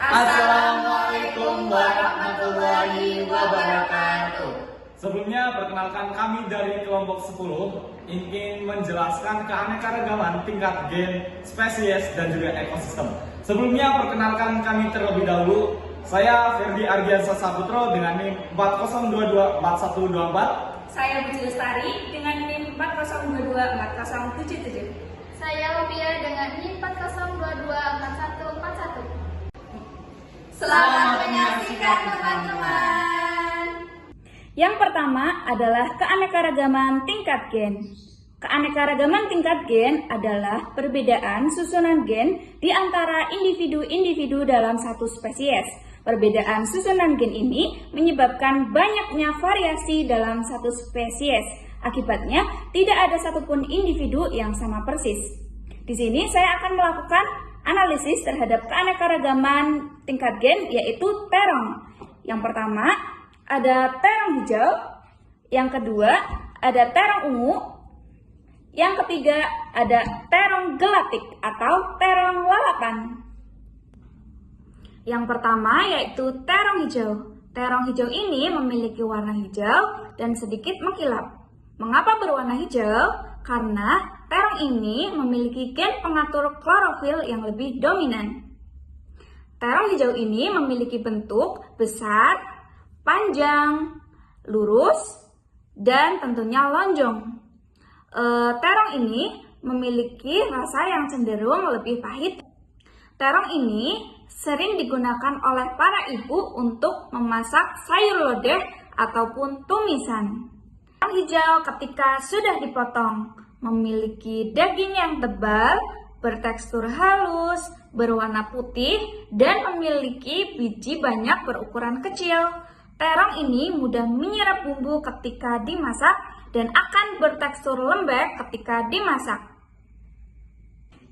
Assalamualaikum warahmatullahi wabarakatuh. Sebelumnya, perkenalkan kami dari kelompok 10 ingin menjelaskan keanekaragaman tingkat gen, spesies, dan juga ekosistem. Sebelumnya, perkenalkan kami terlebih dahulu. Saya Ferdi Ardiansa Saputro dengan NIM 40224124. Saya Budi Lestari dengan NIM 40224077. Saya Wobia dengan NIM 40224141. Selamat menyaksikan teman-teman. Yang pertama adalah keanekaragaman tingkat gen. Keanekaragaman tingkat gen adalah perbedaan susunan gen di antara individu-individu dalam satu spesies. Perbedaan susunan gen ini menyebabkan banyaknya variasi dalam satu spesies. Akibatnya, tidak ada satupun individu yang sama persis. Di sini saya akan melakukan analisis terhadap keanekaragaman tingkat gen, yaitu terong. Yang pertama, ada terong hijau. Yang kedua, ada terong ungu. Yang ketiga, ada terong gelatik atau terong lalapan. Yang pertama yaitu terong hijau. Terong hijau ini memiliki warna hijau dan sedikit mengkilap. Mengapa berwarna hijau? Karena terong ini memiliki gen pengatur klorofil yang lebih dominan. Terong hijau ini memiliki bentuk besar, panjang, lurus, dan tentunya lonjong. Terong ini memiliki rasa yang cenderung lebih pahit. Terong ini sering digunakan oleh para ibu untuk memasak sayur lodeh ataupun tumisan. Terong hijau ketika sudah dipotong memiliki daging yang tebal, bertekstur halus, berwarna putih, dan memiliki biji banyak berukuran kecil. Terong ini mudah menyerap bumbu ketika dimasak dan akan bertekstur lembek ketika dimasak.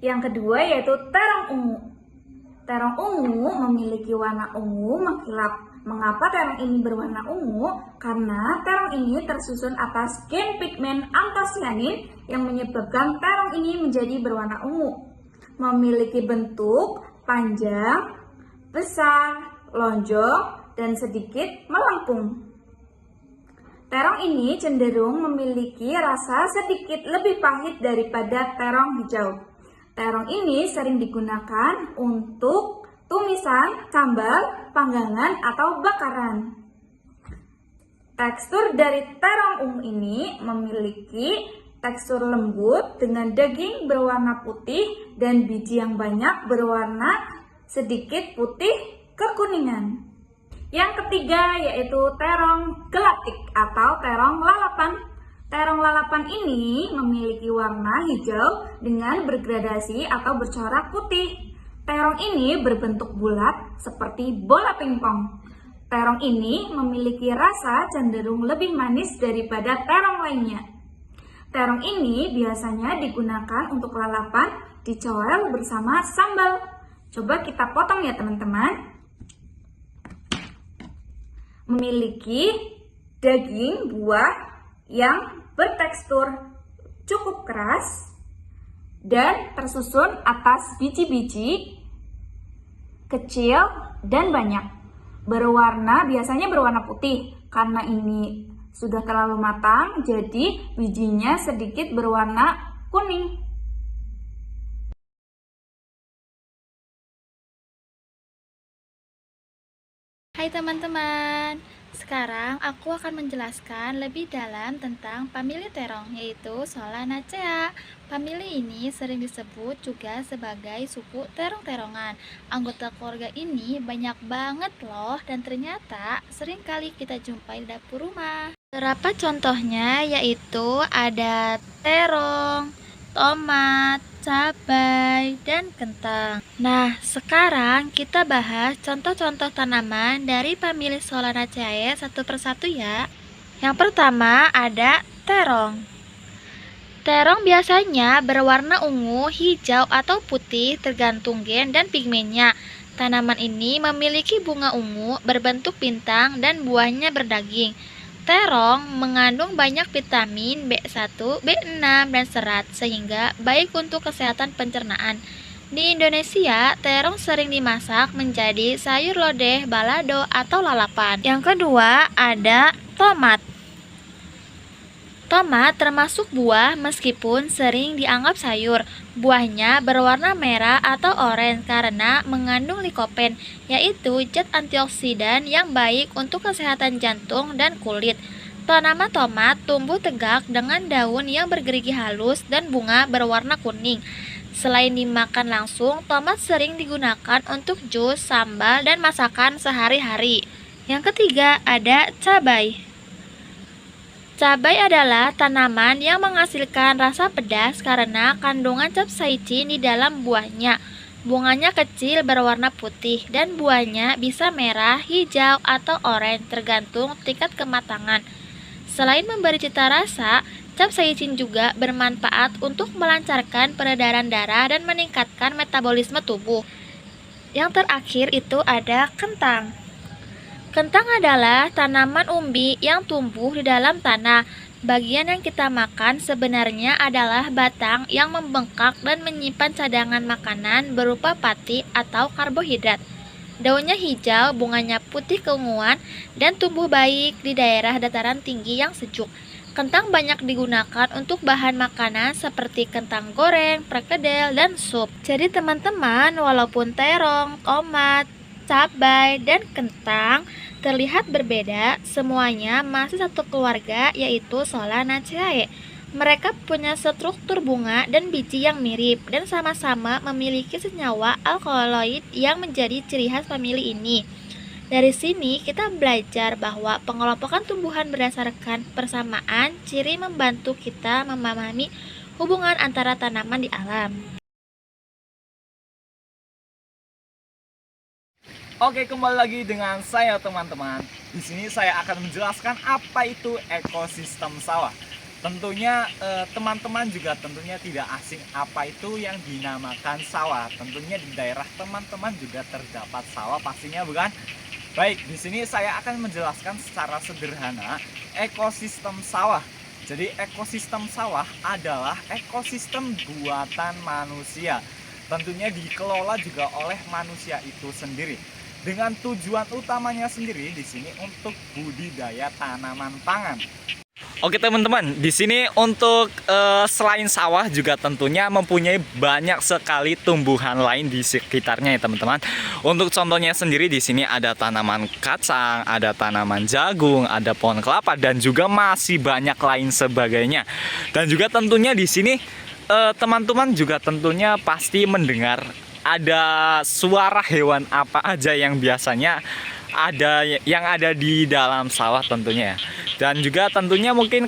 Yang kedua yaitu terong ungu. Terong ungu memiliki warna ungu mengkilap. Mengapa terong ini berwarna ungu? Karena terong ini tersusun atas gen pigmen antosianin yang menyebabkan terong ini menjadi berwarna ungu. Memiliki bentuk panjang, besar, lonjong, dan sedikit melengkung. Terong ini cenderung memiliki rasa sedikit lebih pahit daripada terong hijau. Terong ini sering digunakan untuk tumisan, sambal, panggangan, atau bakaran. Tekstur dari terong ungu ini memiliki tekstur lembut dengan daging berwarna putih dan biji yang banyak berwarna sedikit putih kekuningan. Yang ketiga yaitu terong gelatik atau terong lalapan. Terong lalapan ini memiliki warna hijau dengan bergradasi atau bercorak putih. Terong ini berbentuk bulat seperti bola pingpong. Terong ini memiliki rasa cenderung lebih manis daripada terong lainnya. Terong ini biasanya digunakan untuk lalapan dicowel bersama sambal. Coba kita potong ya teman-teman. Memiliki daging buah yang bertekstur cukup keras dan tersusun atas biji-biji kecil dan banyak. Biasanya berwarna putih. Karena ini sudah terlalu matang, jadi bijinya sedikit berwarna kuning. Hai teman-teman, sekarang aku akan menjelaskan lebih dalam tentang famili terong, yaitu Solanacea. Famili ini sering disebut juga sebagai suku terong-terongan. Anggota keluarga ini banyak banget loh, dan ternyata sering kali kita jumpai di dapur rumah. Beberapa contohnya yaitu ada terong, tomat, cabai, dan kentang. Nah, sekarang kita bahas contoh-contoh tanaman dari famili Solanaceae satu persatu ya. Yang pertama ada terong. Terong biasanya berwarna ungu, hijau, atau putih tergantung gen dan pigmennya. Tanaman ini memiliki bunga ungu berbentuk bintang dan buahnya berdaging. Terong mengandung banyak vitamin B1, B6, dan serat, sehingga baik untuk kesehatan pencernaan. Di Indonesia, terong sering dimasak menjadi sayur lodeh, balado, atau lalapan. Yang kedua, ada tomat. Tomat termasuk buah meskipun sering dianggap sayur. Buahnya berwarna merah atau oranye karena mengandung likopen, yaitu zat antioksidan yang baik untuk kesehatan jantung dan kulit. Tanaman tomat tumbuh tegak dengan daun yang bergerigi halus dan bunga berwarna kuning. Selain dimakan langsung, tomat sering digunakan untuk jus, sambal, dan masakan sehari-hari. Yang ketiga, ada cabai. Cabai adalah tanaman yang menghasilkan rasa pedas karena kandungan capsaicin di dalam buahnya. Bunganya kecil berwarna putih dan buahnya bisa merah, hijau, atau oranye tergantung tingkat kematangan. Selain memberi cita rasa, capsaicin juga bermanfaat untuk melancarkan peredaran darah dan meningkatkan metabolisme tubuh. Yang terakhir itu ada kentang. Kentang adalah tanaman umbi yang tumbuh di dalam tanah. Bagian yang kita makan sebenarnya adalah batang yang membengkak dan menyimpan cadangan makanan berupa pati atau karbohidrat. Daunnya hijau, bunganya putih keunguan, dan tumbuh baik di daerah dataran tinggi yang sejuk. Kentang banyak digunakan untuk bahan makanan seperti kentang goreng, perkedel, dan sup. Jadi teman-teman, walaupun terong, tomat, cabai, dan kentang terlihat berbeda, semuanya masih satu keluarga, yaitu Solanaceae. Mereka punya struktur bunga dan biji yang mirip dan sama-sama memiliki senyawa alkaloid yang menjadi ciri khas famili ini. Dari sini kita belajar bahwa pengelompokan tumbuhan berdasarkan persamaan ciri membantu kita memahami hubungan antara tanaman di alam. Oke, kembali lagi dengan saya teman-teman. Di sini saya akan menjelaskan apa itu ekosistem sawah. Tentunya teman-teman juga tentunya tidak asing apa itu yang dinamakan sawah. Tentunya di daerah teman-teman juga terdapat sawah pastinya, bukan? Baik, di sini saya akan menjelaskan secara sederhana ekosistem sawah. Jadi ekosistem sawah adalah ekosistem buatan manusia. Tentunya dikelola juga oleh manusia itu sendiri. Dengan tujuan utamanya sendiri di sini untuk budidaya tanaman pangan. Oke teman-teman, di sini untuk selain sawah juga tentunya mempunyai banyak sekali tumbuhan lain di sekitarnya ya teman-teman. Untuk contohnya sendiri di sini ada tanaman kacang, ada tanaman jagung, ada pohon kelapa dan juga masih banyak lain sebagainya. Dan juga tentunya di sini teman-teman juga tentunya pasti mendengar ada suara hewan apa aja yang biasanya ada di dalam sawah tentunya ya. Dan juga tentunya mungkin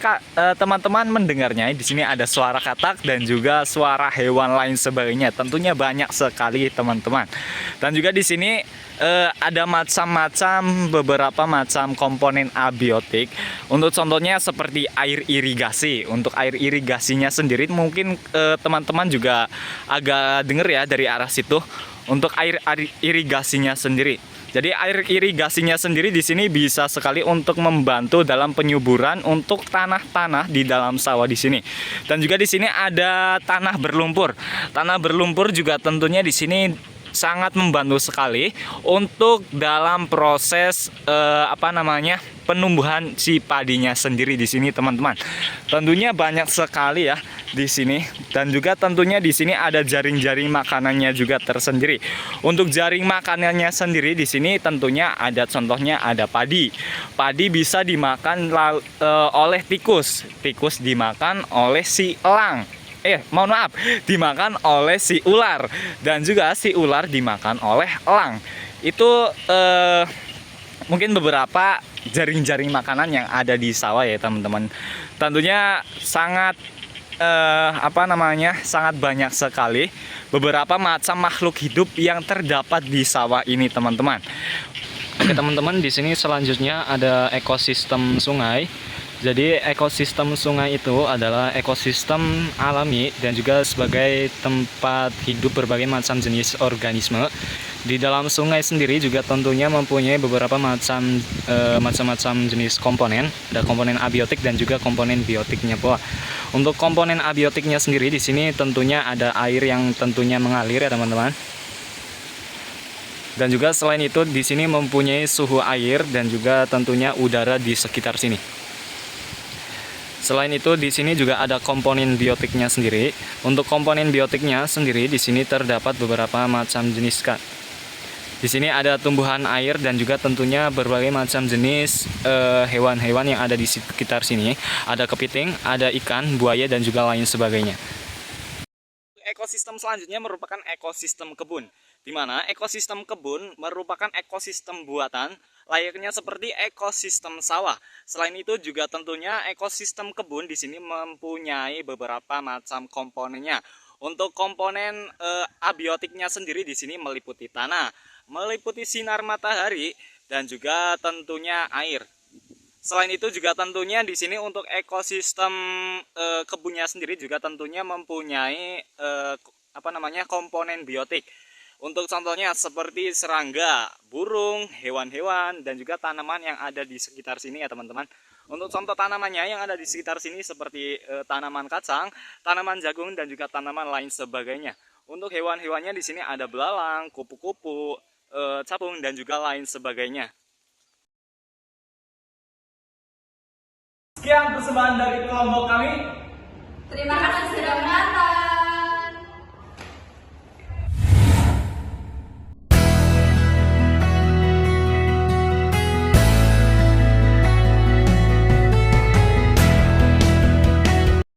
teman-teman mendengarnya di sini ada suara katak dan juga suara hewan lain sebagainya. Tentunya banyak sekali teman-teman. Dan juga di sini ada beberapa macam komponen abiotik. Untuk contohnya seperti air irigasi. Untuk air irigasinya sendiri mungkin teman-teman juga agak dengar ya dari arah situ. Untuk air irigasinya sendiri. Jadi air irigasinya sendiri di sini bisa sekali untuk membantu dalam penyuburan untuk tanah-tanah di dalam sawah di sini. Dan juga di sini ada tanah berlumpur. Tanah berlumpur juga tentunya di sini sangat membantu sekali untuk dalam proses penumbuhan si padinya sendiri di sini teman-teman. Tentunya banyak sekali ya di sini dan juga tentunya di sini ada jaring-jaring makanannya juga tersendiri. Untuk jaring makanannya sendiri di sini tentunya ada contohnya ada padi. Padi bisa dimakan oleh tikus. Tikus dimakan oleh si elang. Dimakan oleh si ular dan juga si ular dimakan oleh elang. Itu mungkin beberapa jaring-jaring makanan yang ada di sawah ya teman-teman. Tentunya sangat sangat banyak sekali beberapa macam makhluk hidup yang terdapat di sawah ini teman-teman. Oke teman-teman, di sini selanjutnya ada ekosistem sungai. Jadi ekosistem sungai itu adalah ekosistem alami dan juga sebagai tempat hidup berbagai macam jenis organisme. Di dalam sungai sendiri juga tentunya mempunyai beberapa macam jenis komponen. Ada komponen abiotik dan juga komponen biotiknya pula. Untuk komponen abiotiknya sendiri di sini tentunya ada air yang tentunya mengalir ya teman-teman. Dan juga selain itu di sini mempunyai suhu air dan juga tentunya udara di sekitar sini. Selain itu di sini juga ada komponen biotiknya sendiri. Untuk komponen biotiknya sendiri di sini terdapat beberapa macam jenis. Di sini ada tumbuhan air dan juga tentunya berbagai macam jenis hewan-hewan yang ada di sekitar sini. Ada kepiting, ada ikan, buaya dan juga lain sebagainya. Ekosistem selanjutnya merupakan ekosistem kebun, di mana ekosistem kebun merupakan ekosistem buatan layaknya seperti ekosistem sawah. Selain itu juga tentunya ekosistem kebun di sini mempunyai beberapa macam komponennya. Untuk komponen abiotiknya sendiri di sini meliputi tanah, meliputi sinar matahari dan juga tentunya air. Selain itu juga tentunya di sini untuk ekosistem kebunnya sendiri juga tentunya mempunyai komponen biotik. Untuk contohnya seperti serangga, burung, hewan-hewan dan juga tanaman yang ada di sekitar sini ya teman-teman. Untuk contoh tanamannya yang ada di sekitar sini seperti tanaman kacang, tanaman jagung dan juga tanaman lain sebagainya. Untuk hewan-hewannya di sini ada belalang, kupu-kupu, capung dan juga lain sebagainya. Sekian persembahan dari kelompok kami. Terima kasih sudah menonton.